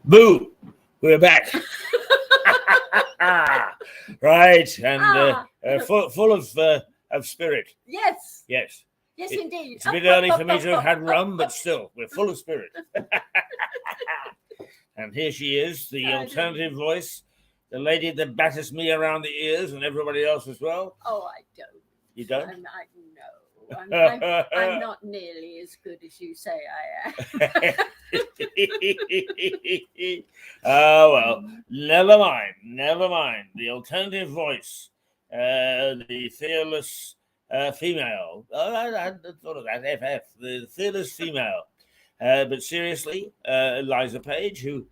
Boo! We're back. Right, and full of spirit. Yes. Yes. Yes, indeed. It's a bit early for me to have had rum, but still, we're full of spirit. And here she is, the alternative voice, the lady that batters me around the ears and everybody else as well. Oh, I don't. You don't? No. I'm not nearly as good as you say I am. Oh, well, never mind. The alternative voice, the fearless female. Oh, I thought of that, FF, the fearless female. But seriously, Liza Page, who,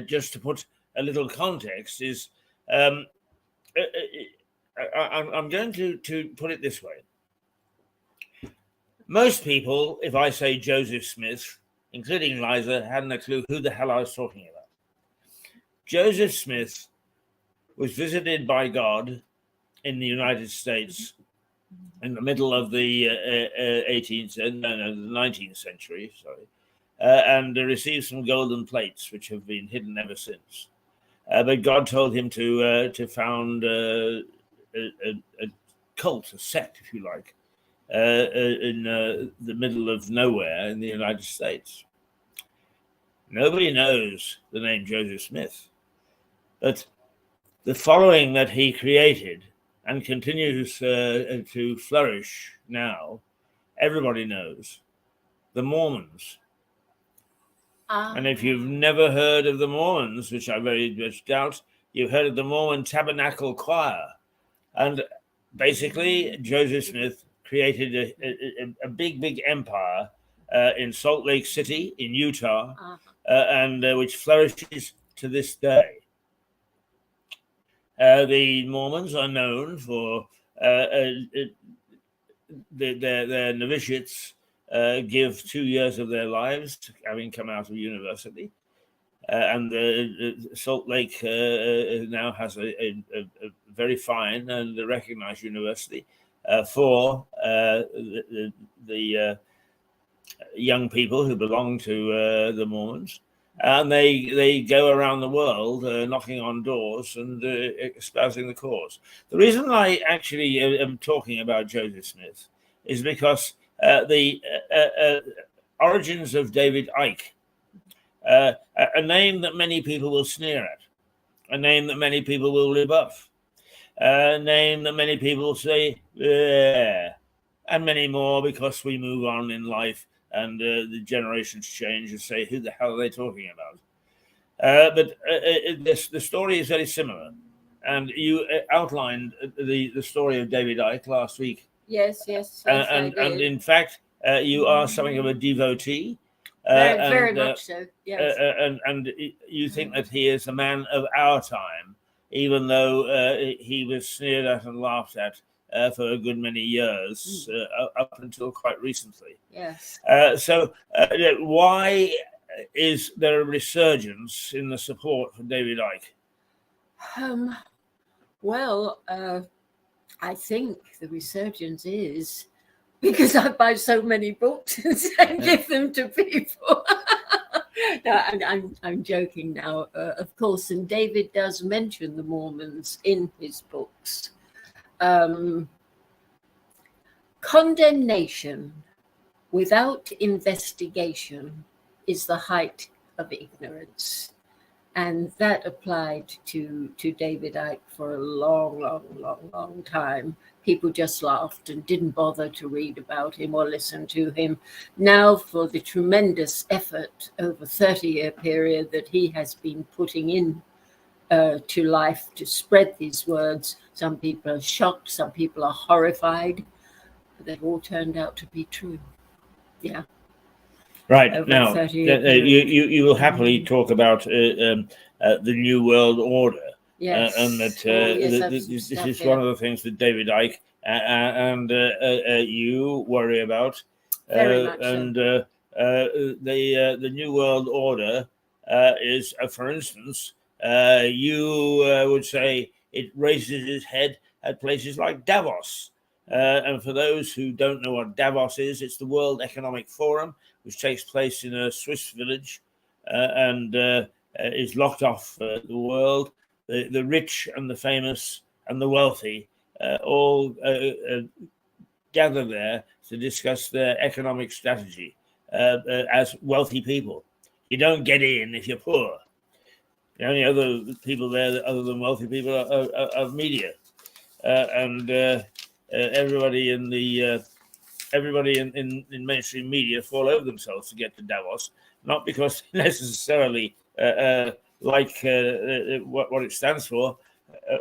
just to put a little context, is I'm going to put it this way. Most people, if I say Joseph Smith, including Liza, hadn't a clue who the hell I was talking about. Joseph Smith was visited by God in the United States in the middle of the 19th century, and received some golden plates, which have been hidden ever since. But God told him to found a cult, a sect, if you like, in the middle of nowhere in the United States. Nobody knows the name Joseph Smith, but the following that he created and continues to flourish now, everybody knows, the Mormons. And if you've never heard of the Mormons, which I very much doubt, you've heard of the Mormon Tabernacle Choir. And basically, Joseph Smith created a big empire in Salt Lake City, in Utah, and which flourishes to this day. The Mormons are known for their novitiates give 2 years of their lives to having come out of university. And Salt Lake now has a very fine and recognized university for the young people who belong to the Mormons. And they go around the world knocking on doors and espousing the cause. The reason I actually am talking about Joseph Smith is because the origins of David Icke, a name that many people will sneer at, a name that many people will rebuff, a name that many people will say, and many more, because we move on in life and the generations change and say, who the hell are they talking about? But the story is very similar. And you outlined the story of David Icke last week. Yes, and in fact, you are something of a devotee. Very much so, yes. And you think that he is a man of our time, even though he was sneered at and laughed at for a good many years, up until quite recently. Yes. So why is there a resurgence in the support for David Icke? Well, I think the resurgence is because I buy so many books and give them to people. No, I'm joking now, of course. And David does mention the Mormons in his books. Condemnation without investigation is the height of ignorance. And that applied to David Icke for a long time. People just laughed and didn't bother to read about him or listen to him. Now, for the tremendous effort over a 30-year period that he has been putting in to life to spread these words, some people are shocked, some people are horrified, but they've all turned out to be true. Yeah. Right over now, 30-year you will happily talk about the New World Order, Yes. and that yes, this stuff is here. one of the things that David Icke and you worry about. Very much and so. The New World Order is, for instance, you would say it raises its head at places like Davos. And for those who don't know what Davos is, it's the World Economic Forum, which takes place in a Swiss village and is locked off the world. The rich and the famous and the wealthy all gather there to discuss their economic strategy as wealthy people. You don't get in if you're poor. The only other people there other than wealthy people are media. And everybody in mainstream media fall over themselves to get to Davos, not because necessarily like what it stands for,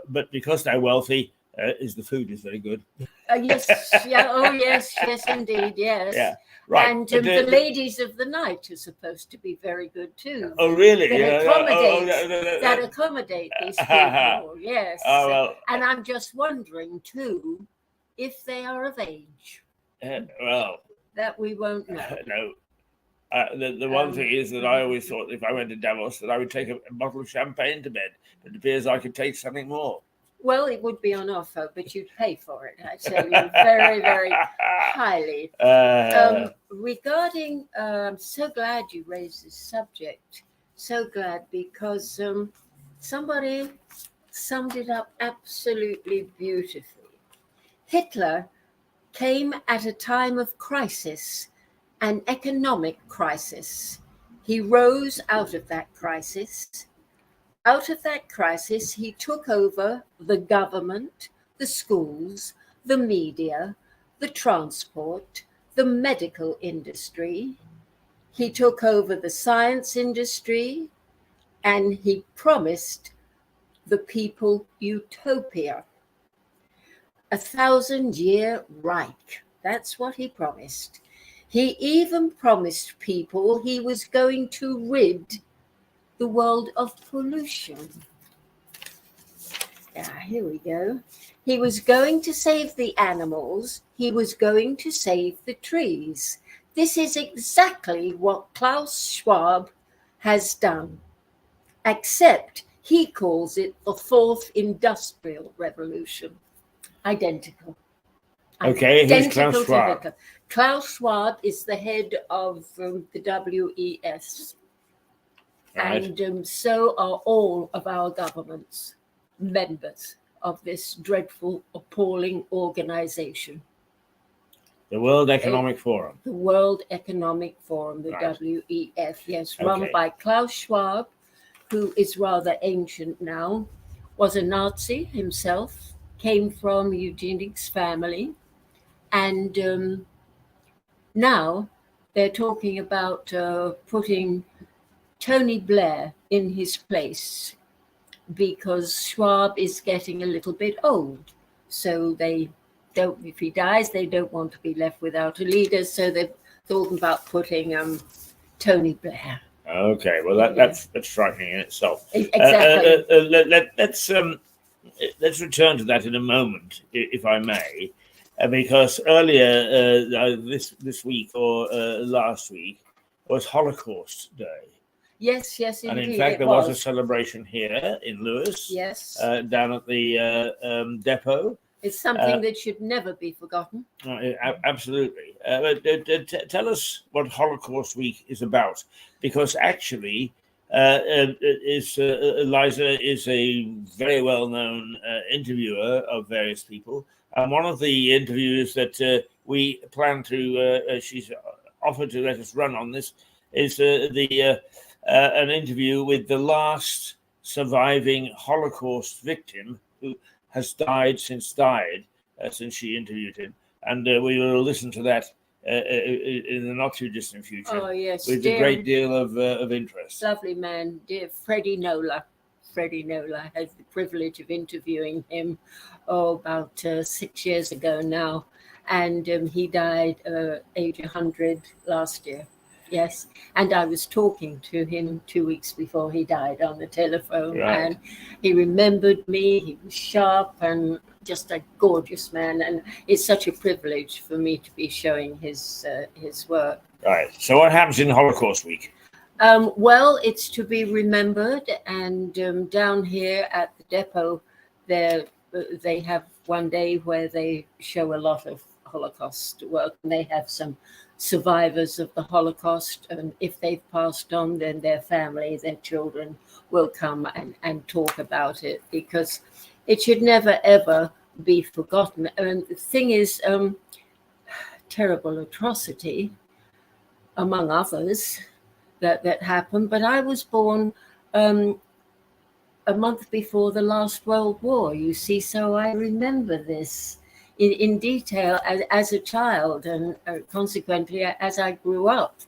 but because they're wealthy. Is the food is very good. Yes, yeah, oh yes, yes, indeed, yes. Yeah, right. And the ladies of the night are supposed to be very good too. Oh, really? That accommodate these people. Yes. Oh, well. And I'm just wondering too if they are of age. Well, that we won't know. No. The one thing is that I always thought if I went to Davos that I would take a bottle of champagne to bed, but it appears I could take something more. Well, it would be on offer, but you'd pay for it. I tell you, very, very highly. Regarding, I'm so glad you raised this subject. So glad because somebody summed it up absolutely beautifully. Hitler came at a time of crisis, an economic crisis. He rose out of that crisis. Out of that crisis, he took over the government, the schools, the media, the transport, the medical industry. He took over the science industry, and he promised the people utopia. 1,000-year Reich. That's what he promised. He even promised people he was going to rid the world of pollution. Here we go. He was going to save the animals. He was going to save the trees. This is exactly what Klaus Schwab has done, except he calls it the fourth industrial revolution. Identical. Okay, who's Klaus Schwab? Klaus Schwab is the head of the WEF. Right. And so are all of our governments, members of this dreadful, appalling organization. The World Economic Forum. The World Economic Forum, the right. WEF, yes, run by Klaus Schwab, who is rather ancient now, was a Nazi himself, came from eugenics family, and now they're talking about putting Tony Blair in his place because Schwab is getting a little bit old. So they don't, if he dies, they don't want to be left without a leader. So they're talking about putting Tony Blair. Okay, well that's striking in itself. Exactly. Let's return to that in a moment, if I may, because earlier this week or last week was Holocaust Day. Yes, yes, indeed. And in fact, there was a celebration here in Lewis. Yes. Down at the depot. It's something that should never be forgotten. Absolutely. Tell us what Holocaust Week is about, because actually, Liza is a very well-known interviewer of various people. And one of the interviews that we plan to, she's offered to let us run on this, is an interview with the last surviving Holocaust victim who has died since she interviewed him. And we will listen to that in the not too distant future. Oh, yes. With a great deal of interest. Lovely man, dear Freddie Nola. Freddie Nola. I had the privilege of interviewing him about 6 years ago now. And he died age 100 last year. Yes. And I was talking to him 2 weeks before he died on the telephone, Right. and he remembered me. He was sharp and just a gorgeous man. And it's such a privilege for me to be showing his work. Right. So what happens in Holocaust Week? Well, it's to be remembered. And down here at the depot, they have one day where they show a lot of Holocaust work, and they have some survivors of the Holocaust. And if they've passed on, then their family, their children will come and talk about it, because it should never, ever be forgotten. And the thing is, terrible atrocity, among others, that happened. But I was born a month before the last World War, you see, so I remember this in detail as a child, and consequently as I grew up.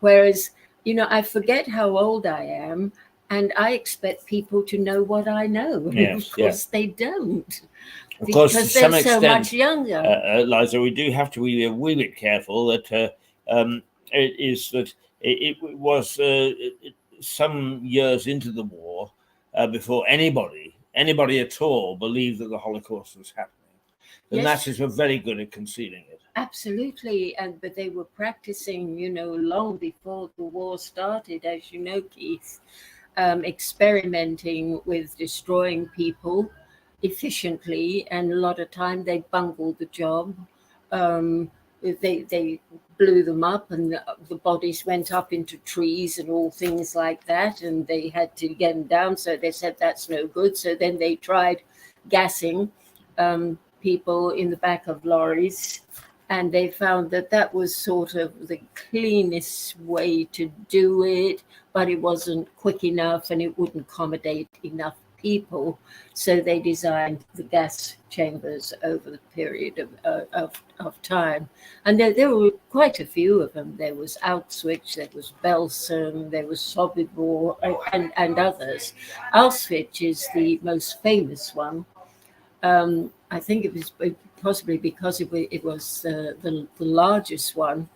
Whereas, I forget how old I am, and I expect people to know what I know. Yes, Of course, they don't. Of course, to Because some they're so extent, much younger. Liza, we do have to be a wee bit careful that it was some years into the war before anybody at all believed that the Holocaust was happening. The Nazis were very good at concealing it. Absolutely, but they were practicing, long before the war started, as you know, Keith, experimenting with destroying people efficiently, and a lot of time they bungled the job. They blew them up, and the bodies went up into trees and all things like that, and they had to get them down. So they said that's no good. So then they tried gassing people in the back of lorries, and they found that was sort of the cleanest way to do it, but it wasn't quick enough and it wouldn't accommodate enough people. So they designed the gas chambers over the period of time. And there were quite a few of them. There was Auschwitz, there was Belsen, there was Sobibor, and others. Auschwitz is the most famous one. I think it was possibly because it was the largest one.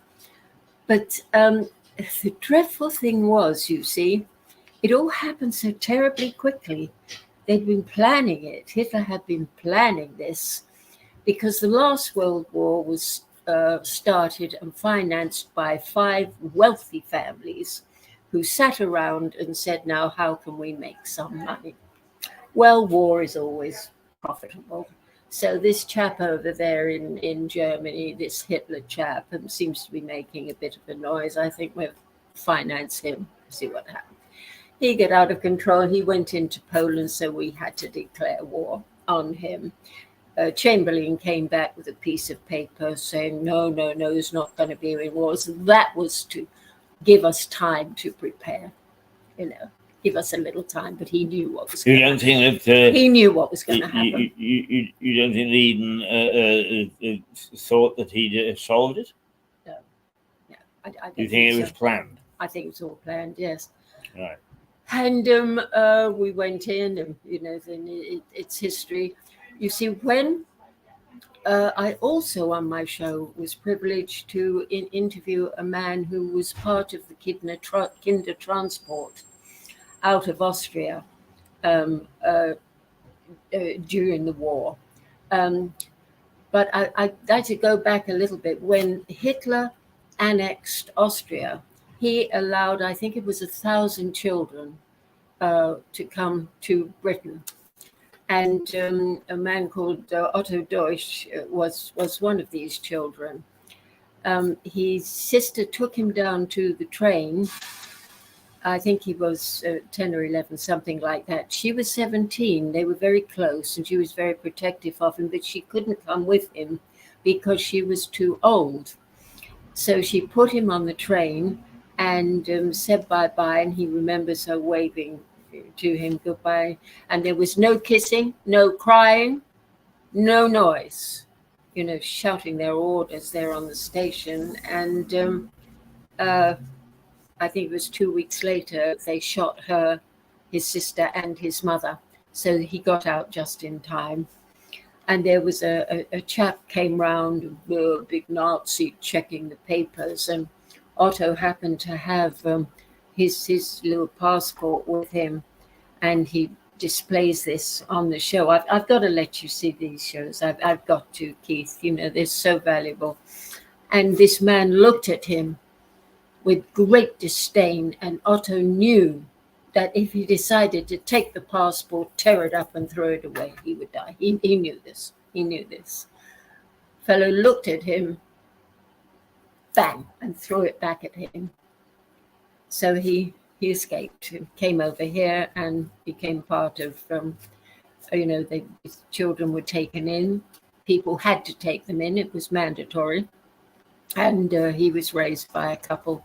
But the dreadful thing was, you see, it all happened so terribly quickly. They'd been planning it. Hitler had been planning this, because the last World War was started and financed by 5 wealthy families who sat around and said, now, how can we make some money? Well, war is always profitable. So this chap over there in Germany, this Hitler chap, seems to be making a bit of a noise. I think we'll finance him, see what happens. He got out of control. He went into Poland, so we had to declare war on him. Chamberlain came back with a piece of paper saying, no, there's not going to be any wars. That was to give us time to prepare, give us a little time, but he knew what was going to happen. You don't think that... he knew what was going to happen. You don't think Eden thought that he'd solved it? No. I you think it was planned? I think it was all planned, yes. Right. And we went in, and, then it's history. You see, when I also on my show was privileged to interview a man who was part of the Kinder transport out of Austria during the war. But I'd like to go back a little bit. When Hitler annexed Austria, he allowed, I think it was 1,000 children to come to Britain. And a man called Otto Deutsch was one of these children. His sister took him down to the train. I think he was 10 or 11, something like that. She was 17. They were very close, and she was very protective of him, but she couldn't come with him because she was too old. So she put him on the train and said bye-bye, and he remembers her waving to him goodbye. And there was no kissing, no crying, no noise, shouting their orders there on the station. And I think it was 2 weeks later, they shot her, his sister, and his mother. So he got out just in time. And there was a chap came round, a big Nazi, checking the papers. And Otto happened to have his little passport with him, and he displays this on the show. I've got to let you see these shows. I've got to, Keith. You know, they're so valuable. And this man looked at him with great disdain, and Otto knew that if he decided to take the passport, tear it up, and throw it away, he would die. He knew this. He knew this. Fellow looked at him, bang, and threw it back at him. So he escaped and came over here and became part of, his children were taken in. People had to take them in. It was mandatory. And he was raised by a couple.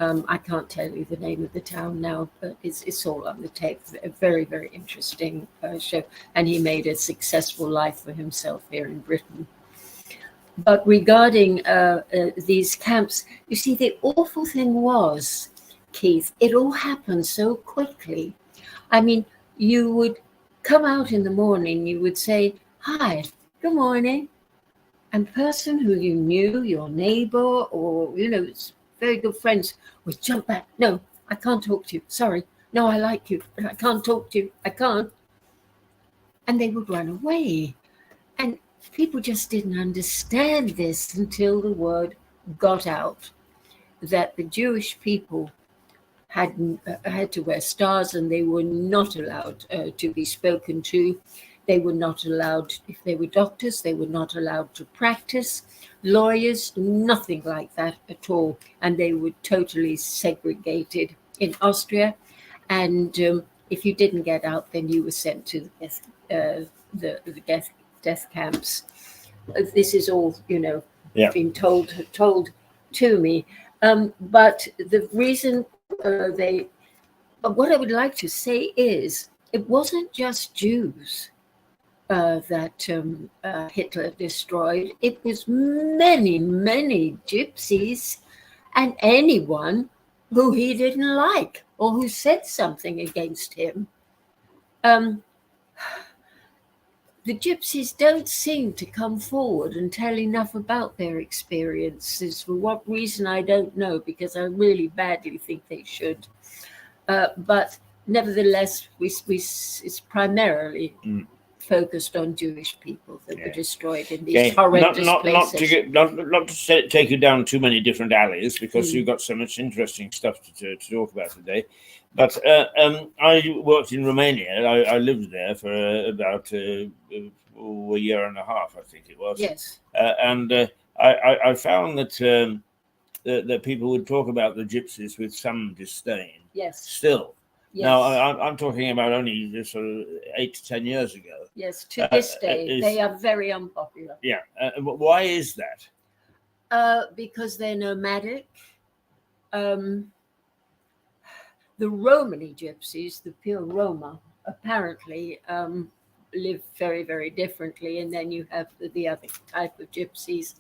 I can't tell you the name of the town now, but it's all on the tape. A very, very interesting show. And he made a successful life for himself here in Britain. But regarding these camps, you see, the awful thing was, Keith, it all happened so quickly. I mean, you would come out in the morning, you would say, "Hi, good morning." And person who you knew, your neighbor, or, very good friends, would jump back. "No, I can't talk to you. Sorry. No, I like you, but I can't talk to you. I can't." And they would run away. And people just didn't understand this until the word got out that the Jewish people had to wear stars, and they were not allowed to be spoken to. They were not allowed, if they were doctors, they were not allowed to practice. Lawyers, nothing like that at all. And they were totally segregated in Austria. And if you didn't get out, then you were sent to the death camps. This is all, been told to me. But the reason what I would like to say is, it wasn't just Jews that Hitler destroyed. It was many, many gypsies and anyone who he didn't like or who said something against him. The gypsies don't seem to come forward and tell enough about their experiences. For what reason, I don't know, because I really badly think they should. But nevertheless, it's primarily focused on Jewish people that were destroyed in these horrendous places. Not to take you down too many different alleys, because you've got so much interesting stuff to talk about today. But I worked in Romania. I lived there for about a year and a half, I think it was. Yes. And I found that people would talk about the gypsies with some disdain. Yes. Still. Yes. Now, I'm talking about only sort of 8 to 10 years ago. Yes, to this day, they are very unpopular. Yeah. Why is that? Because they're nomadic. The Romany gypsies, the pure Roma, apparently live very, very differently. And then you have the other type of gypsies.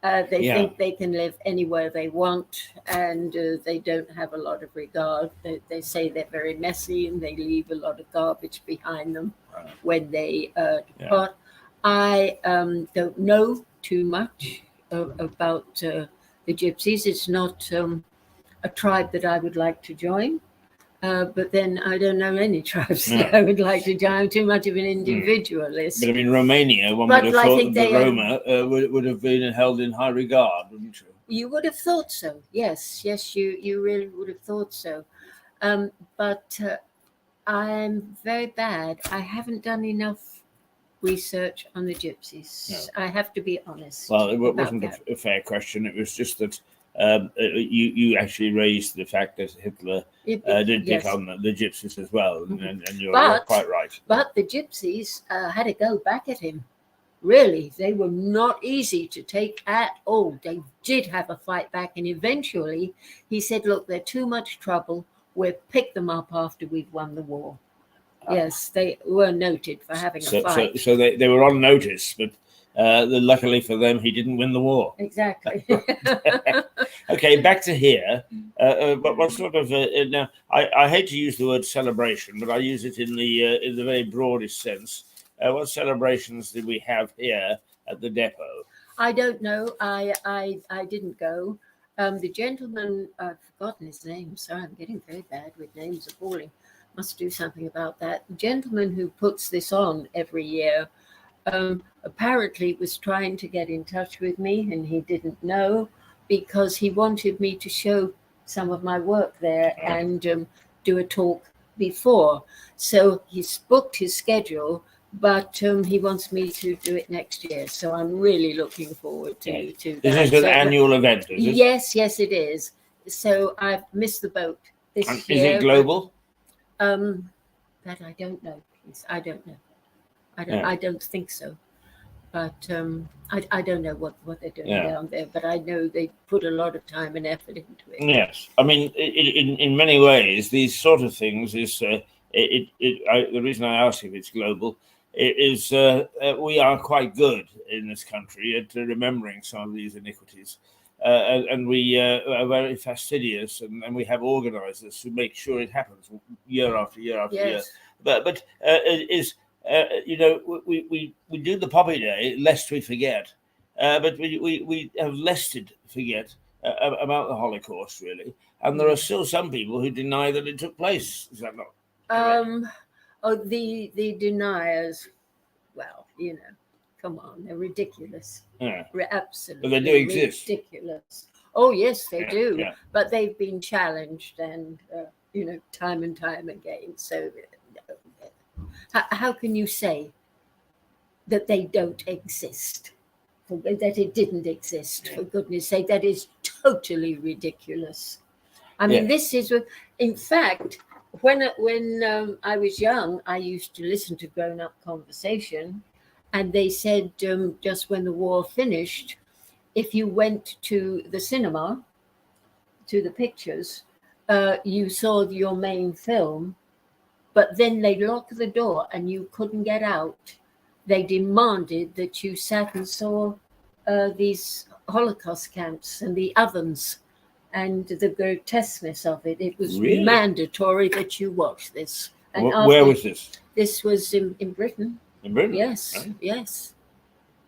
They think they can live anywhere they want, and they don't have a lot of regard. They say they're very messy, and they leave a lot of garbage behind them when they depart. I don't know too much about the gypsies. It's not a tribe that I would like to join. But then I don't know any tribes that I would like to join. I'm too much of an individualist. But in Romania, one would have thought the Roma would have been held in high regard, wouldn't you? You would have thought so. Yes, you really would have thought so. But I'm very bad. I haven't done enough research on the gypsies. No. I have to be honest. Well, it wasn't a fair question. It was just that you actually raised the fact that Hitler did pick on the gypsies as well, and you're quite right. But the gypsies had to go back at him. Really, they were not easy to take at all. They did have a fight back, and eventually he said, "Look, they're too much trouble. We'll pick them up after we've won the war." Yes, they were noted for having a fight. So they were on notice, but luckily for them, he didn't win the war. Exactly. Okay, back to here. But what sort of now? I hate to use the word celebration, but I use it in the very broadest sense. What celebrations did we have here at the depot? I don't know. I didn't go. The gentleman, I've forgotten his name. Sorry, I'm getting very bad with names, appalling. Must do something about that. The gentleman who puts this on every year apparently was trying to get in touch with me, and he didn't know because he wanted me to show some of my work there and do a talk before. So he's booked his schedule, but he wants me to do it next year. So I'm really looking forward to that. This is an annual event, is it? Yes, it is. So I've missed the boat this year. Is it global? That I don't know, please. I don't know. I don't think so. But I don't know what they're doing down there. But I know they put a lot of time and effort into it. Yes, I mean, in many ways, these sort of things is the reason I ask if it's global is we are quite good in this country at remembering some of these iniquities, and we are very fastidious, and we have organisers who make sure it happens year after year after year. But we do the Poppy Day lest we forget, but we have lest to forget about the Holocaust, really, and there are still some people who deny that it took place. Is that not correct? The deniers, well, come on, they're ridiculous. Absolutely, but they do exist. Ridiculous. Oh yes, they do. Yeah. But they've been challenged, and time and time again. So how can you say that they don't exist? That it didn't exist? For goodness' sake, that is totally ridiculous. I mean, this is, in fact, when I was young, I used to listen to grown-up conversation, and they said just when the war finished, if you went to the cinema, to the pictures, you saw your main film, but then they locked the door and you couldn't get out. They demanded that you sat and saw these Holocaust camps and the ovens and the grotesqueness of it. It was really mandatory that you watch this. And where was this? This was in Britain. In Britain? Yes, right. Yes.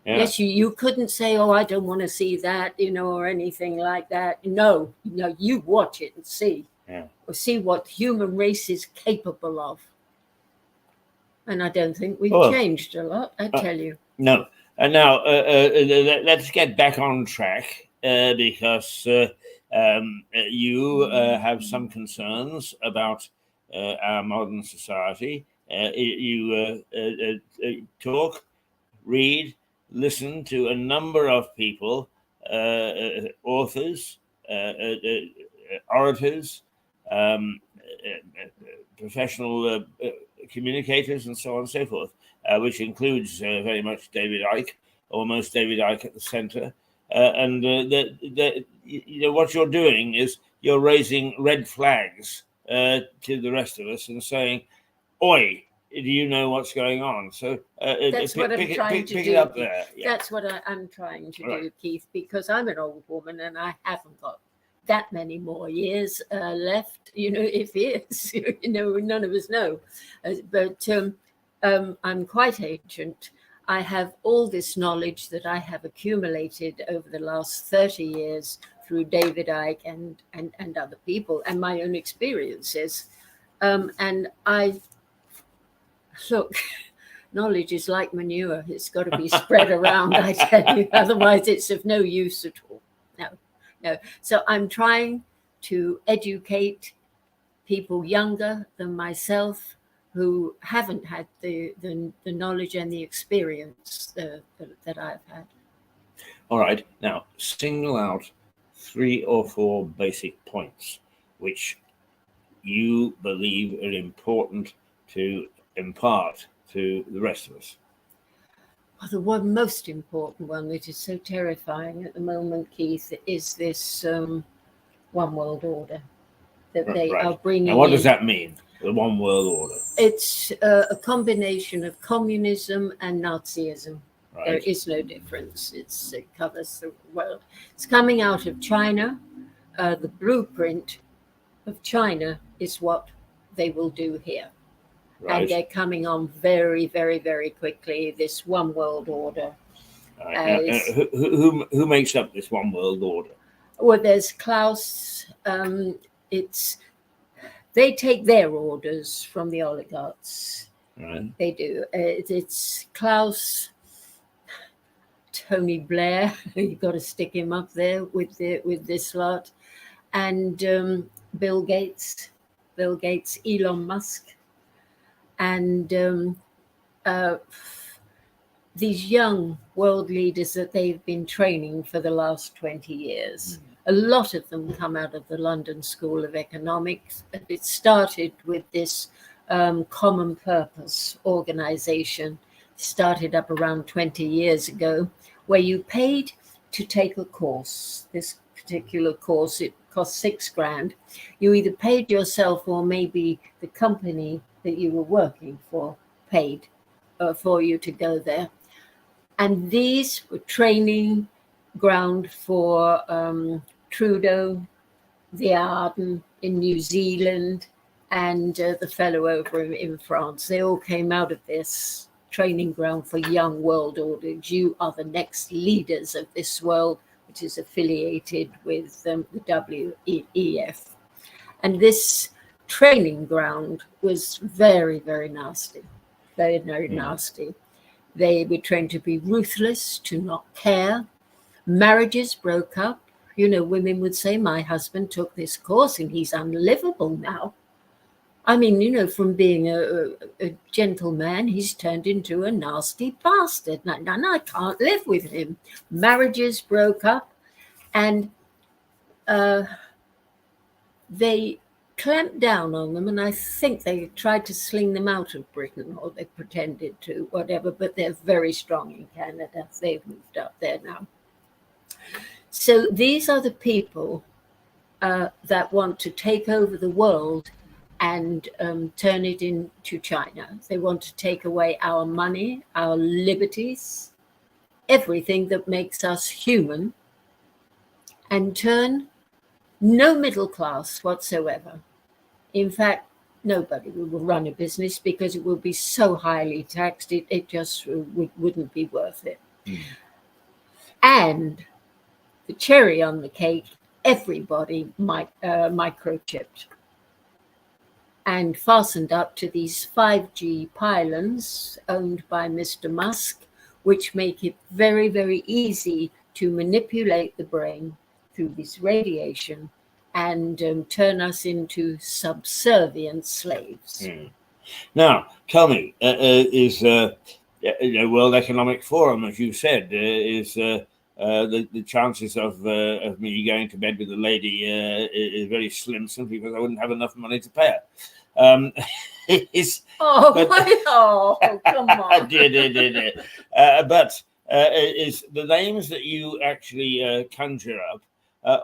Yeah. Yes, you couldn't say, oh, I don't want to see that, or anything like that. No, you watch it and see. Or see what the human race is capable of. And I don't think we've changed a lot, I tell you. No. And now let's get back on track because you have some concerns about our modern society. You talk, read, listen to a number of people, authors, orators, professional communicators, and so on and so forth, which includes very much David Icke, almost David Icke at the center. And what you're doing is you're raising red flags to the rest of us and saying, "Oi, do you know what's going on?" So that's what I'm trying to do. Pick it up there. Yeah. That's what I'm trying to do, Keith, because I'm an old woman and I haven't got that many more years left, if years, none of us know. But I'm quite ancient. I have all this knowledge that I have accumulated over the last 30 years through David Icke and other people and my own experiences. And look, knowledge is like manure. It's got to be spread around, I tell you. Otherwise, it's of no use at all. No. So I'm trying to educate people younger than myself who haven't had the knowledge and the experience that I've had. All right. Now, single out 3 or 4 basic points which you believe are important to impart to the rest of us. Well, the one most important one, which is so terrifying at the moment, Keith, is this one world order that they are bringing. Now, what does that mean, the one world order? It's a combination of communism and Nazism. Right. There is no difference. It covers the world. It's coming out of China. The blueprint of China is what they will do here. Right. And they're coming on very, very, very quickly, this one world order. Right. Who makes up this one world order? Well, there's Klaus. They take their orders from the oligarchs. Right. They do. It's Klaus, Tony Blair. You've got to stick him up there with this lot, and Bill Gates, Elon Musk, and these young world leaders that they've been training for the last 20 years. A lot of them come out of the London School of Economics. It started with this common purpose organization, started up around 20 years ago, where you paid to take a course. This particular course, it cost $6,000. You either paid yourself or maybe the company that you were working for paid for you to go there. And these were training ground for Trudeau, the Arden in New Zealand, and the fellow over in France. They all came out of this training ground for young world orders. You are the next leaders of this world, which is affiliated with the WEF. And this training ground was very, very nasty, very, very nasty. They were trained to be ruthless, to not care. Marriages broke up. You know, women would say, my husband took this course and he's unlivable now. I mean, you know, from being a gentleman, he's turned into a nasty bastard. And I can't live with him. Marriages broke up, and they clamped down on them, and I think they tried to sling them out of Britain, or they pretended to, whatever, but they're very strong in Canada. They've moved up there now. So these are the people that want to take over the world and turn it into China. They want to take away our money, our liberties, everything that makes us human, and turn no middle class whatsoever. In fact, nobody will run a business because it will be so highly taxed, it just wouldn't be worth it. And the cherry on the cake, everybody microchipped and fastened up to these 5G pylons owned by Mr. Musk, which make it very, very easy to manipulate the brain through this radiation and turn us into subservient slaves. Now, tell me, is the World Economic Forum, as you said, is the chances of me going to bed with a lady is very slim, simply because I wouldn't have enough money to pay her. Come on. But is the names that you actually conjure up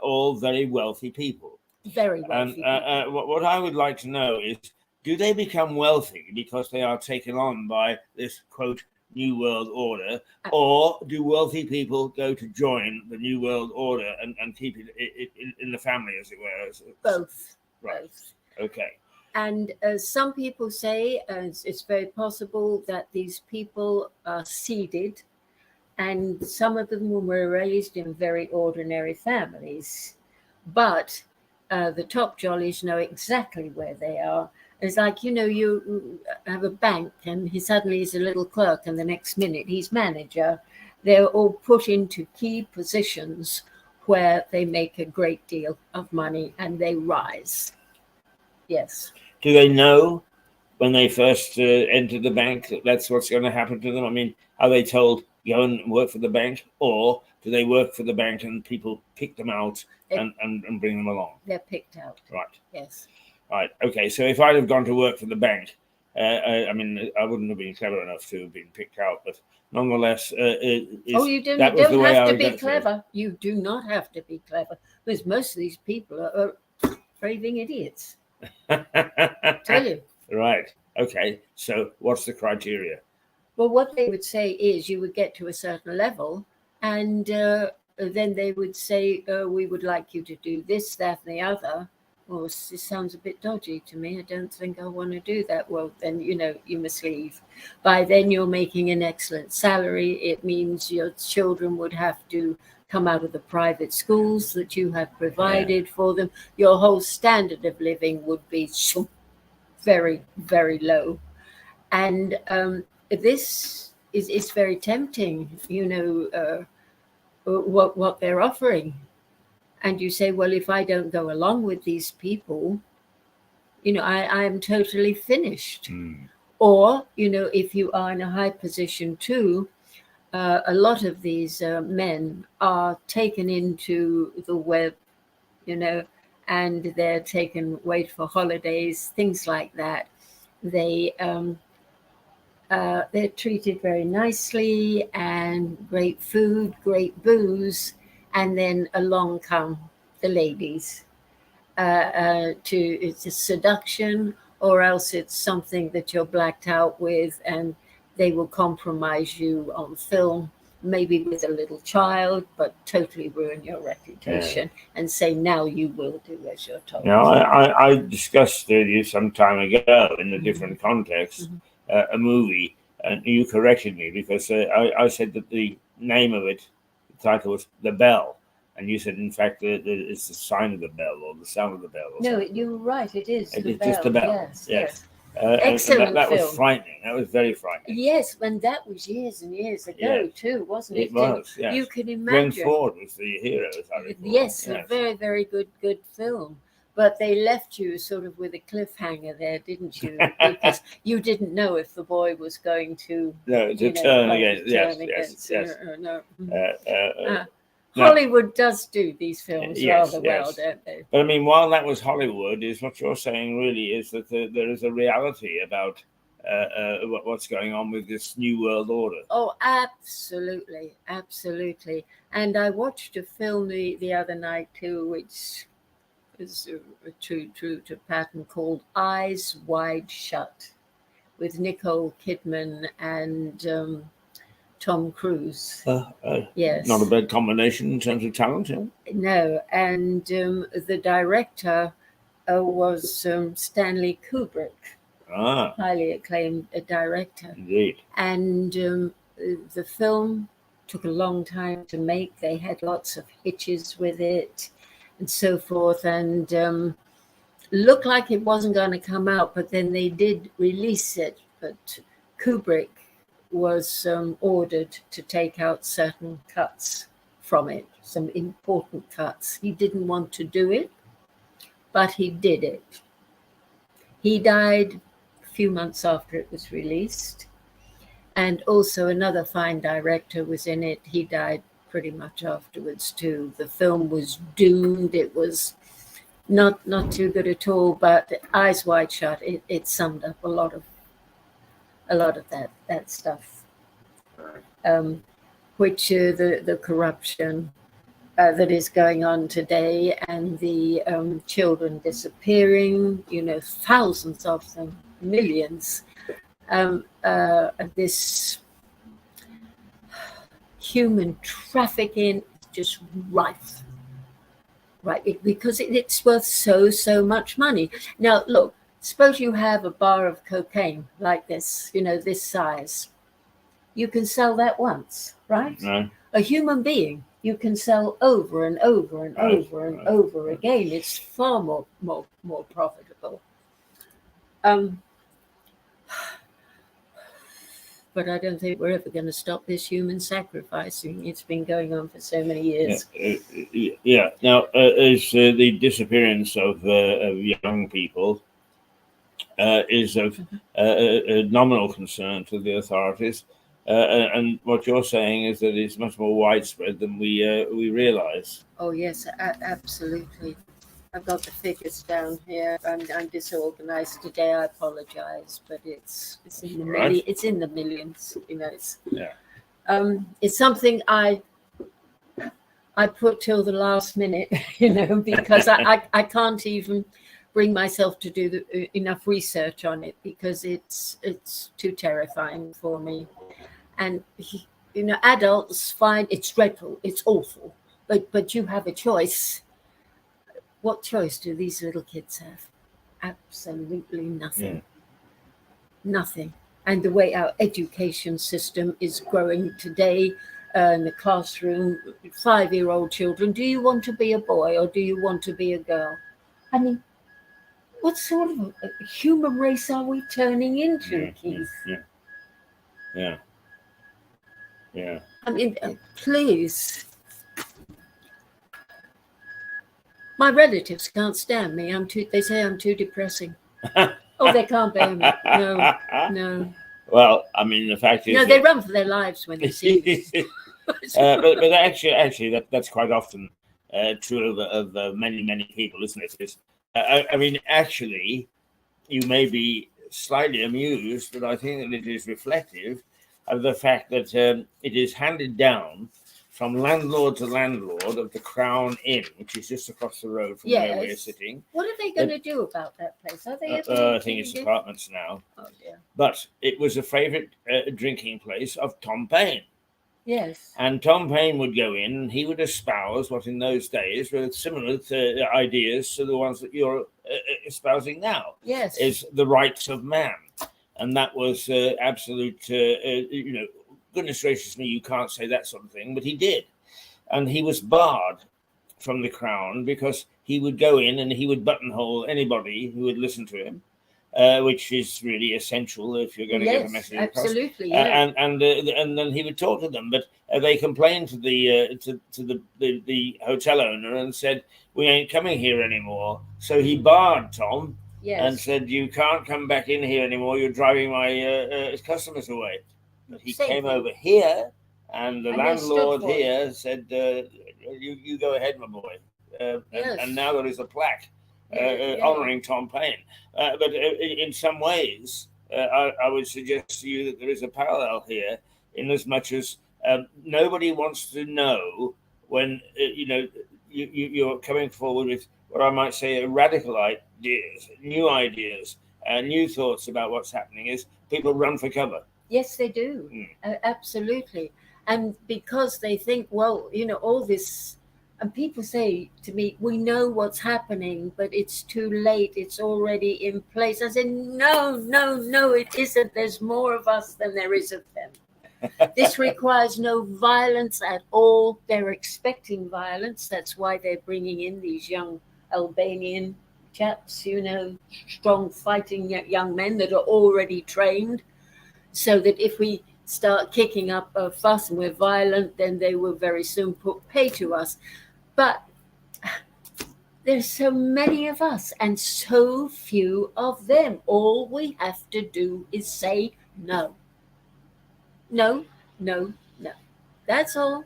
all very wealthy people? Very wealthy. And what I would like to know is, do they become wealthy because they are taken on by this, quote, New World Order, or do wealthy people go to join the New World Order and keep it in the family, as it were? Both. Right. Both. Okay. And some people say it's very possible that these people are seeded, and some of them were raised in very ordinary families. But the top jollies know exactly where they are. It's like, you know, you have a bank and suddenly he's a little clerk and the next minute he's manager. They're all put into key positions where they make a great deal of money and they rise. Yes. Do they know when they first enter the bank that that's what's going to happen to them? I mean, are they told, go and work for the bank, or do they work for the bank and people pick them out and bring them along? They're picked out. Right. Yes. Right. Okay. So if I'd have gone to work for the bank, I mean, I wouldn't have been clever enough to have been picked out, but nonetheless, you don't have to be clever. You do not have to be clever, because most of these people are raving idiots. Tell you. Right. Okay. So what's the criteria? Well, what they would say is you would get to a certain level, and then they would say, we would like you to do this, that, and the other. Well, this sounds a bit dodgy to me. I don't think I want to do that. Well, then, you know, you must leave. By then, you're making an excellent salary. It means your children would have to come out of the private schools that you have provided for them, your whole standard of living would be very, very low. And this is very tempting, what they're offering. And you say, well, if I don't go along with these people, I am totally finished. Or, if you are in a high position too, a lot of these men are taken into the web, and they're taken away for holidays, things like that. They're treated very nicely, and great food, great booze, and then along come the ladies. It's a seduction, or else it's something that you're blacked out with, and they will compromise you on film, maybe with a little child, but totally ruin your reputation and say, now you will do as you're told. Now, I discussed with you some time ago in a different context a movie, and you corrected me because I said that the name of it, the title was The Bell. And you said, in fact, it's the sign of the bell or the sound of the bell. No, you're right. It is. It's just the bell. Yes. Excellent that film. was frightening. That was very frightening. Yes, and that was years and years ago too, wasn't it? It was. Yes. You can imagine. Glenn Ford was the hero, as I recall. Yes, a very, very good film. But they left you sort of with a cliffhanger there, didn't you? Because you didn't know if the boy was going to turn against. Yes. Hollywood does do these films rather well, don't they? But I mean, while that was Hollywood, is what you're saying really is that there is a reality about what's going on with this new world order. Oh, absolutely, absolutely. And I watched a film the other night too, which is true to pattern, called Eyes Wide Shut, with Nicole Kidman and Tom Cruise. Yes. Not a bad combination in terms of talent. Yeah? No, and the director was Stanley Kubrick, highly acclaimed director. Indeed. And the film took a long time to make. They had lots of hitches with it and so forth, and looked like it wasn't going to come out, but then they did release it. But Kubrick was ordered to take out certain cuts from it, some important cuts. He didn't want to do it, but he did it. He died a few months after it was released. And also another fine director was in it. He died pretty much afterwards too. The film was doomed. It was not too good at all, but Eyes Wide Shut, it summed up a lot of that stuff, which the corruption that is going on today, and the children disappearing, thousands of them, millions, this human trafficking is just rife, right? Because it's worth so much money. Now, look, suppose you have a bar of cocaine like this, this size. You can sell that once, right? No. A human being, you can sell over and over and over and over again. It's far more profitable. But I don't think we're ever going to stop this human sacrificing. It's been going on for so many years. Yeah. Now, is the disappearance of young people is of nominal concern to the authorities, and what you're saying is that it's much more widespread than we realize. Oh yes, absolutely. I've got the figures down here. I'm disorganized today. I apologize, but it's in the it's in the millions. It's something I put till the last minute, because I can't even bring myself to do enough research on it, because it's too terrifying for me. And adults find it's dreadful, it's awful, but you have a choice. What choice do these little kids have? Absolutely nothing. Nothing. And the way our education system is growing today, in the classroom, 5-year-old children, do you want to be a boy or do you want to be a girl? I mean, what sort of a human race are we turning into, Keith? Yeah. I mean, please. My relatives can't stand me. They say I'm too depressing. Oh, they can't bear me. No. Well, I mean, the fact is, no, they run for their lives when they see me. but actually, that's quite often true of many people, isn't it? I mean, actually, you may be slightly amused, but I think that it is reflective of the fact that it is handed down from landlord to landlord of the Crown Inn, which is just across the road from where we're sitting. What are they going to do about that place? Are they? I think it's apartments now. Oh dear. But it was a favourite drinking place of Tom Paine. Yes. And Tom Paine would go in and he would espouse what in those days were similar to ideas to the ones that you're espousing now. Yes. Is the rights of man. And that was absolute, goodness gracious me, you can't say that sort of thing, but he did. And he was barred from the Crown because he would go in and he would buttonhole anybody who would listen to him. Which is really essential if you're going to get a message across. Absolutely, yeah. And then he would talk to them, but they complained to the hotel owner and said, "We ain't coming here anymore." So he barred Tom and said, "You can't come back in here anymore. You're driving my customers away." But he came over here, and the landlord here said, "You go ahead, my boy." And now there is a plaque. Honouring Tom Paine. But in some ways, I would suggest to you that there is a parallel here, in as much as nobody wants to know when you're coming forward with what I might say are radical ideas, new thoughts about what's happening. Is people run for cover? Yes, they do. Absolutely. And because they think, well, all this. And people say to me, we know what's happening, but it's too late. It's already in place. I said, no, it isn't. There's more of us than there is of them. This requires no violence at all. They're expecting violence. That's why they're bringing in these young Albanian chaps, strong fighting young men that are already trained, so that if we start kicking up a fuss and we're violent, then they will very soon pay to us. But there's so many of us and so few of them. All we have to do is say no. No. That's all.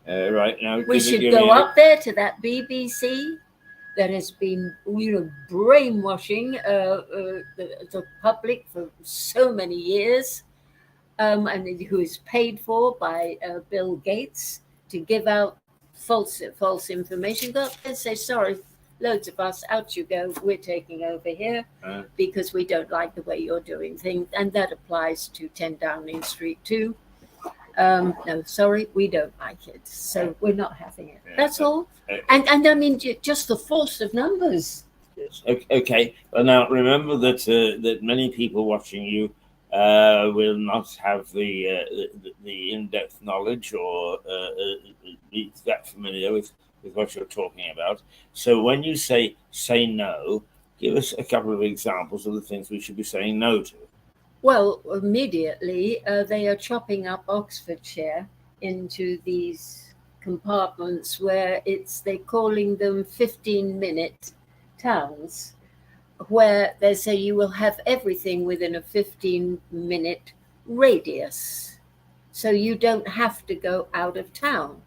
Right now, we should go up there to that BBC that has been, brainwashing the public for so many years, and who is paid for by Bill Gates to give out false information. Go up there and say, sorry, loads of us, out you go, we're taking over here because we don't like the way you're doing things. And that applies to 10 Downing Street too. No, sorry, we don't like it, so we're not having it. That's all. And I mean, just the force of numbers. Yes. Okay. Well, now remember that many people watching you will not have the in-depth knowledge or be that familiar with what you're talking about. So when you say no, give us a couple of examples of the things we should be saying no to. Well, immediately they are chopping up Oxfordshire into these compartments where they're calling them 15-minute towns, where they say you will have everything within a 15-minute radius. So you don't have to go out of town.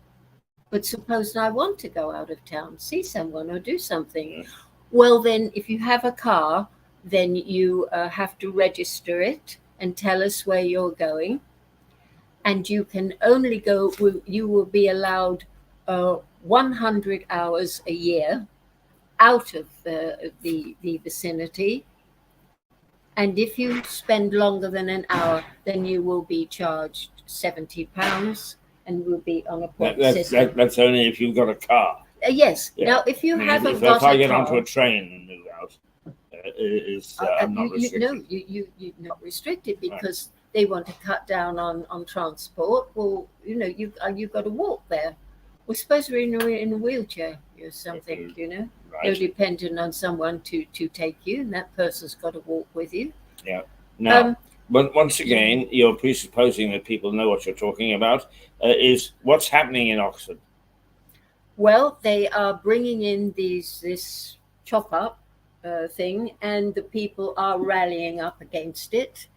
But suppose I want to go out of town, see someone or do something. Well, then if you have a car, then you have to register it and tell us where you're going. And you can only go, you will be allowed 100 hours a year out of the vicinity. And if you spend longer than an hour, then you will be charged £70 and will be on a point system. That's only if you've got a car. Yes. Yeah. Now, if you haven't got a car... If I get onto a train and move out, I'm not restricted. No, you're not restricted because They want to cut down on transport. Well, you've got to walk there. We're supposed to be in a wheelchair or something, They're Right. dependent on someone to take you, and that person's got to walk with you. Yeah. Now, once again, you're presupposing that people know what you're talking about. Is what's happening in Oxford? Well, they are bringing in this chop up thing, and the people are rallying up against it.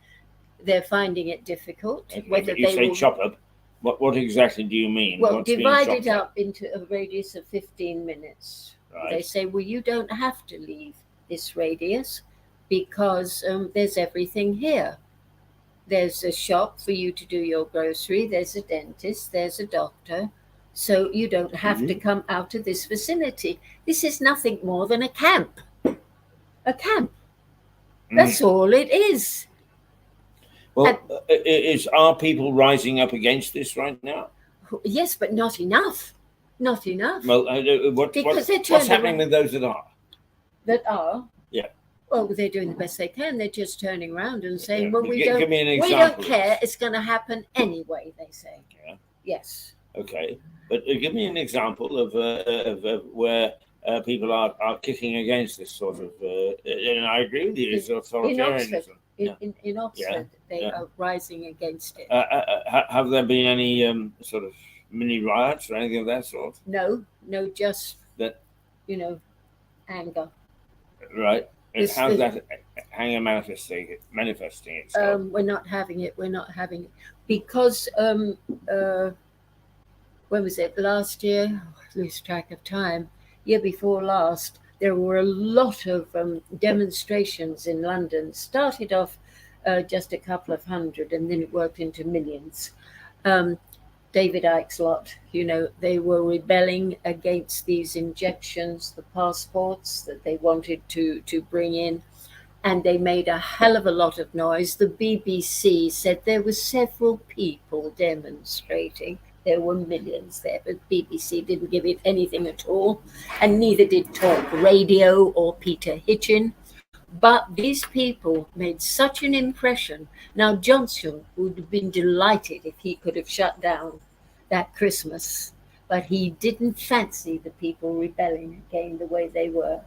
They're finding it difficult. Whether you say chop up, what exactly do you mean? Well, divide it up into a radius of 15 minutes. Right. They say, well, you don't have to leave this radius because there's everything here. There's a shop for you to do your grocery. There's a dentist. There's a doctor. So you don't have to come out of this vicinity. This is nothing more than a camp. A camp. That's all it is. Well, are people rising up against this right now? Yes, but not enough. Not enough. Well, what's happening with those that are? That are? Yeah. Well, they're doing the best they can. They're just turning around and saying, well, give me an example. We don't care. It's going to happen anyway, they say. Yeah. Yes. Okay. But give me an example of where people are kicking against this sort of, and I agree with you, it's authoritarianism. In Oxford, they are rising against it. Have there been any sort of mini riots or anything of that sort? No, just that, anger. Right. And how's that anger manifesting itself? We're not having it. Because when was it? Last year? I lose track of time. Year before last, there were a lot of demonstrations in London. Started off just a couple of hundred, and then it worked into millions. David Icke's lot, they were rebelling against these injections, the passports that they wanted to bring in, and they made a hell of a lot of noise. The BBC said there were several people demonstrating. There were millions there, but BBC didn't give it anything at all, and neither did Talk Radio or Peter Hitchin. But these people made such an impression. Now, Johnson would have been delighted if he could have shut down that Christmas, but he didn't fancy the people rebelling again the way they were.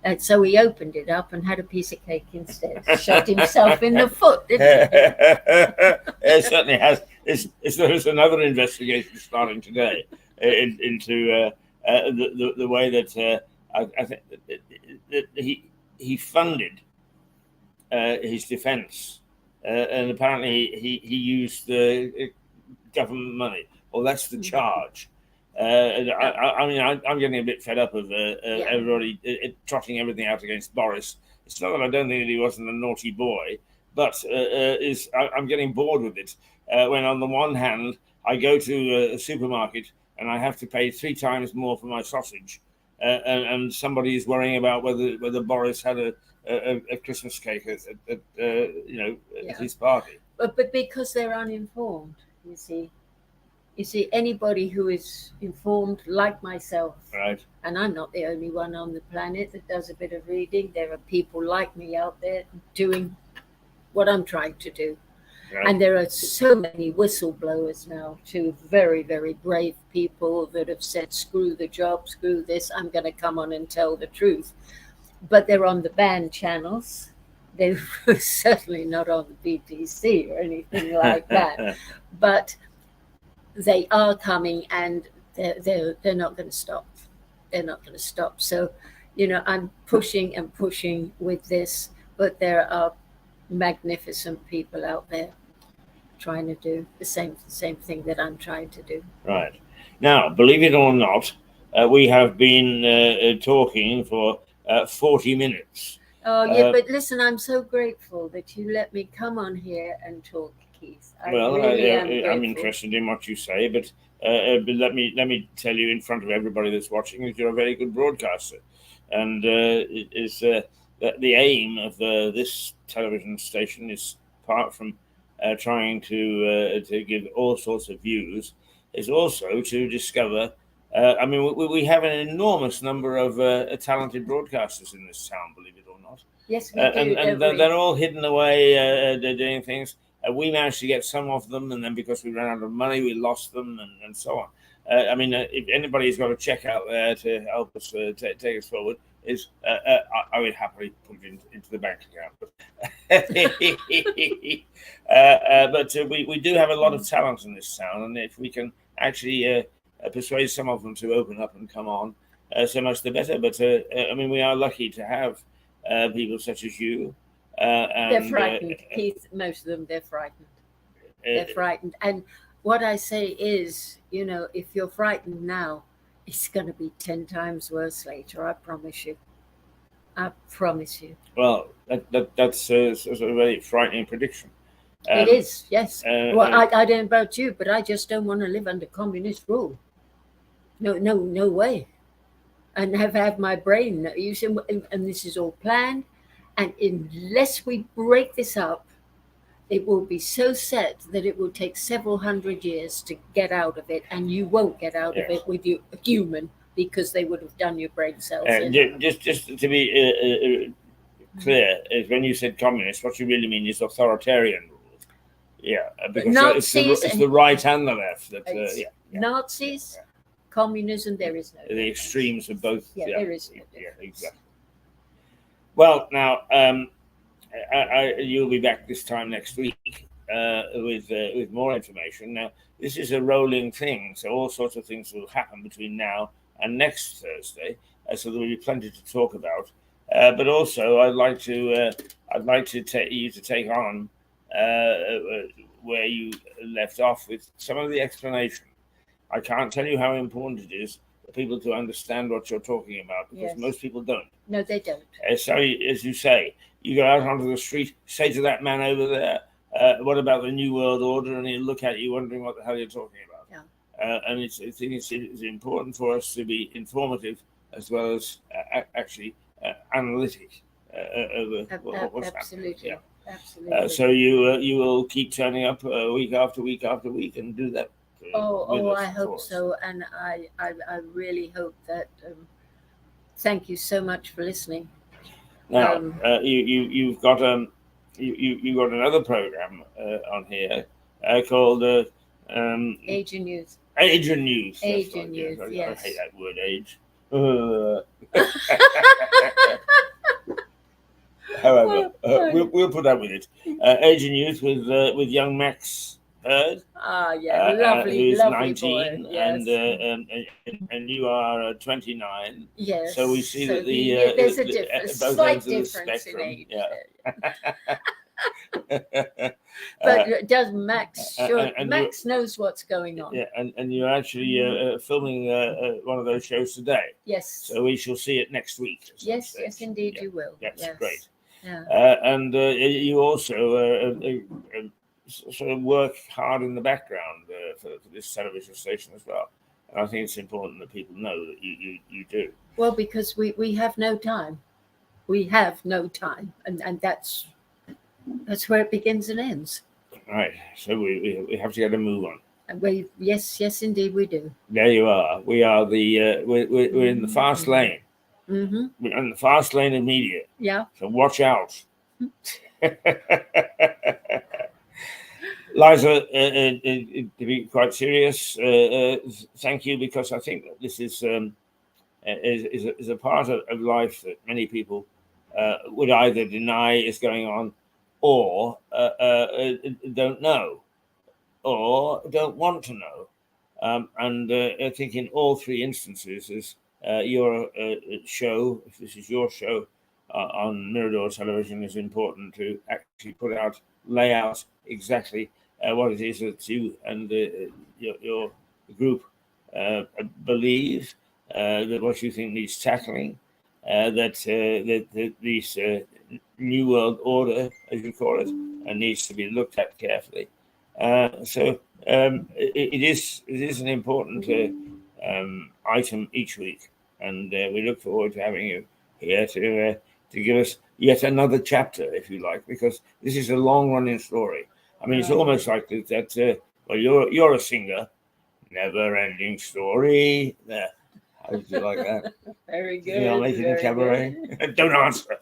And so he opened it up and had a piece of cake instead. Shot himself in the foot, didn't he? It certainly has. There's another investigation starting today into the way that I think that he funded his defence, and apparently he used government money. Well, that's the charge. I'm getting a bit fed up of everybody trotting everything out against Boris. It's not that I don't think that he wasn't a naughty boy, but I'm getting bored with it. When on the one hand, I go to a supermarket and I have to pay 3 times more for my sausage, and somebody is worrying about whether Boris had a Christmas cake at his party. But because they're uninformed, you see. You see, anybody who is informed, like myself, right, and I'm not the only one on the planet that does a bit of reading. There are people like me out there doing what I'm trying to do. Right. And there are so many whistleblowers now, too, very, very brave people that have said, screw the job, screw this, I'm going to come on and tell the truth. But they're on the banned channels. They were certainly not on the BBC or anything like that. But they are coming, and they're not going to stop. They're not going to stop. So, I'm pushing and pushing with this, but there are magnificent people out there trying to do the same thing that I'm trying to do. Right. Now, believe it or not, we have been talking for 40 minutes. Oh, yeah, but listen, I'm so grateful that you let me come on here and talk, Keith. I'm interested in what you say, but let me tell you in front of everybody that's watching that you're a very good broadcaster, and the aim of this television station is, apart from trying to give all sorts of views, is also to discover. We have an enormous number of talented broadcasters in this town, believe it or not. Yes, we do. And they're all hidden away, they're doing things. We managed to get some of them, and then because we ran out of money, we lost them, and so on. I mean, if anybody's got a check out there to help us take us forward, I would happily put it into the bank account. But we do have a lot of talent in this town, and if we can actually persuade some of them to open up and come on, so much the better. But I mean, we are lucky to have people such as you. They're frightened, Keith. Most of them, they're frightened. They're frightened. And what I say is, if you're frightened now, it's going to be 10 times worse later. I promise you. I promise you. Well, that's a very frightening prediction. It is, yes. Well, I don't know about you, but I just don't want to live under communist rule. No way. And have had my brain using, and this is all planned. And unless we break this up, it will be so set that it will take several hundred years to get out of it, and you won't get out of it with you a human, because they would have done your brain cells. Just to be clear, is when you said communist, what you really mean is authoritarian rule. Yeah, because Nazis, it's the right and the left. Nazis, communism. There is no. The extremes of both. There is no. Yeah, exactly. Well, now. You'll be back this time next week with more information. Now, this is a rolling thing, so all sorts of things will happen between now and next Thursday, so there will be plenty to talk about. But also, I'd like to take you to take on where you left off with some of the explanation. I can't tell you how important it is for people to understand what you're talking about, because most people don't. No, they don't. So, as you say, you go out onto the street, say to that man over there, what about the New World Order? And he'll look at you wondering what the hell you're talking about. Yeah. And I think it's important for us to be informative as well as actually analytic over what's happening. Yeah. Absolutely. So you will keep turning up week after week after week and do that. I hope so. And I really hope that. Thank you so much for listening. Now, you've got you got another program on here called Age and Youth. Age and Youth. Age and Youth. Yes. I hate that word, age. However, we'll put up with it. Age and Youth with young Max Heard. Lovely, who's lovely 19, boy. Yes. and you are 29. Yes. So we see that there's a difference, slight difference in age. But does Max? Sure, Max knows what's going on. Yeah, and you're actually filming one of those shows today. Yes. So we shall see it next week. Yes, indeed, you will. That's yes. Great. Yeah. And you also sort of work hard in the background for this television station as well. And I think it's important that people know that you do. Well, because we have no time. We have no time. And that's where it begins and ends. Right. So we have to get a move on. And yes, indeed we do. There you are. We are we're in the fast lane. Mm-hmm. We're in the fast lane of media. Yeah. So watch out. Liza, to be quite serious, thank you, because I think that this is a part of life that many people would either deny is going on, or don't know, or don't want to know. And I think in all three instances, is your show, if this is your show on Mirador Television, is important to actually lay out exactly what it is that you and your group believe, that what you think needs tackling, that this New World Order, as you call it, needs to be looked at carefully. So it is an important item each week, and we look forward to having you here to give us yet another chapter, if you like, because this is a long-running story. I mean, it's almost like that. Well, you're a singer, never-ending story. There. How did you like that? Very good. You're making a cabaret. Don't answer.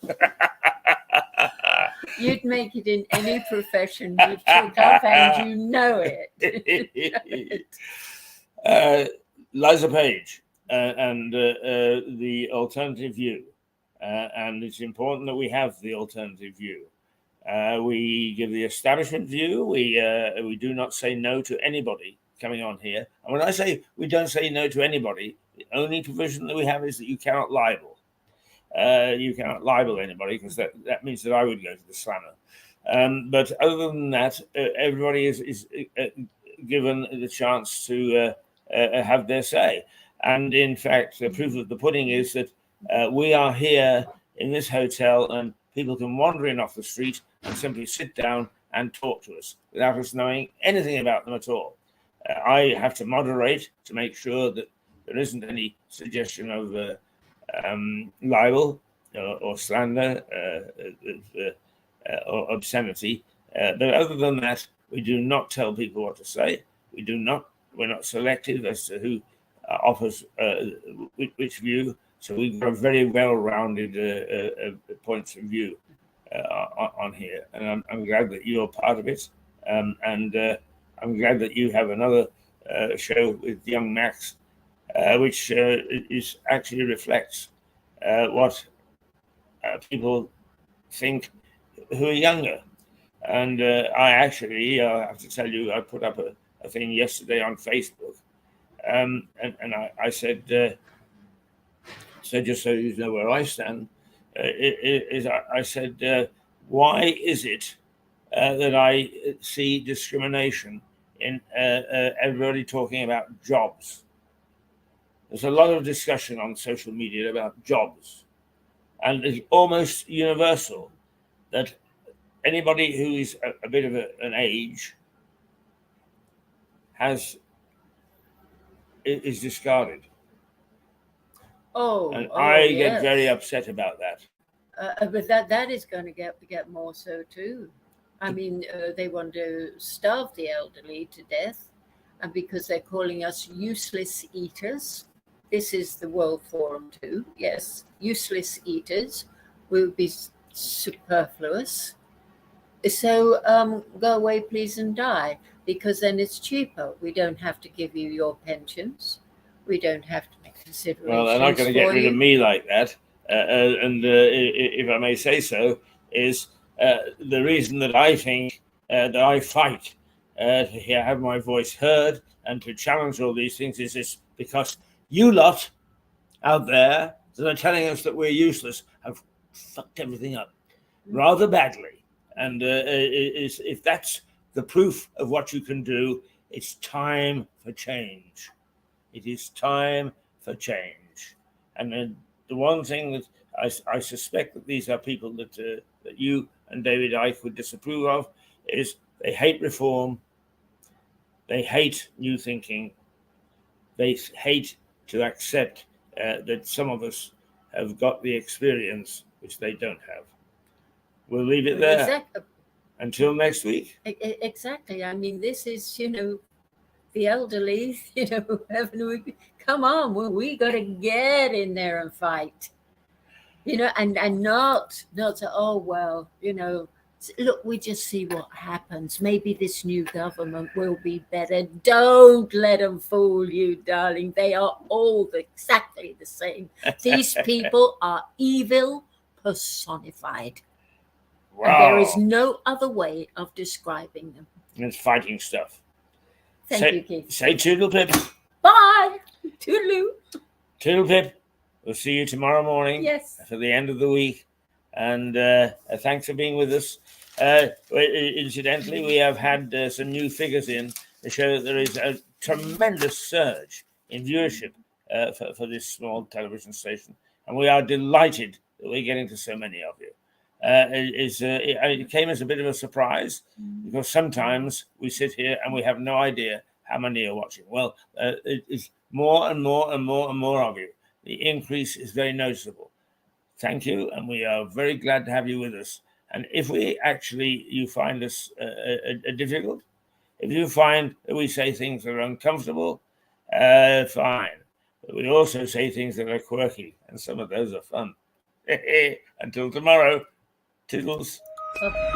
You'd make it in any profession you took up, and you know it. Liza Page and the alternative view. And it's important that we have the alternative view. We give the establishment view. We do not say no to anybody coming on here. And when I say we don't say no to anybody, the only provision that we have is that you cannot libel. You cannot libel anybody, because that means that I would go to the slammer. But other than that, everybody is given the chance to have their say. And in fact, the proof of the pudding is that we are here in this hotel, and people can wander in off the street and simply sit down and talk to us without us knowing anything about them at all. I have to moderate to make sure that there isn't any suggestion of libel or slander or obscenity. But other than that, we do not tell people what to say. We're not selective as to who offers which view. So we've got a very well-rounded points of view on here, and I'm glad that you're part of it. And I'm glad that you have another show with young Max, which is actually reflects what people think who are younger. And I actually have to tell you, I put up a thing yesterday on Facebook, and I said, so just so you know where I stand, I said, why is it that I see discrimination in everybody talking about jobs? There's a lot of discussion on social media about jobs, and it's almost universal that anybody who is a bit of an age is discarded. And I get very upset about that. But that is going to get more so too. I mean, they want to starve the elderly to death, and because they're calling us useless eaters. This is the World Forum too. Yes, useless eaters will be superfluous. So go away, please, and die, because then it's cheaper. We don't have to give you your pensions. We don't have to make considerations. Well, they're not going to get rid of me like that. And if I may say so, is the reason that I think that I fight to have my voice heard and to challenge all these things is this, because you lot out there that are telling us that we're useless have fucked everything up rather badly. And if that's the proof of what you can do, it's time for change. It is time for change. And the one thing that I suspect that these are people that you and David Icke would disapprove of is they hate reform, they hate new thinking, they hate to accept that some of us have got the experience which they don't have. We'll leave it there. Exactly. Until next week. Exactly. I mean, this is, the elderly, come on, we got to get in there and fight, and not say, oh, well, look, we just see what happens. Maybe this new government will be better. Don't let them fool you, darling. They are all exactly the same. These people are evil personified. Wow. And there is no other way of describing them. It's fighting stuff. Thank you, Keith. Say toodle pip. Bye. Toodaloo. Toodle pip. We'll see you tomorrow morning. Yes. For the end of the week. And thanks for being with us. Incidentally, we have had some new figures in to show that there is a tremendous surge in viewership for this small television station. And we are delighted that we're getting to so many of you. It came as a bit of a surprise because sometimes we sit here and we have no idea how many are watching. Well, it is more and more and more and more of you. The increase is very noticeable. Thank you, and we are very glad to have you with us. And if you find us difficult, if you find that we say things that are uncomfortable, fine. But we also say things that are quirky, and some of those are fun. Until tomorrow, toodles. Bye.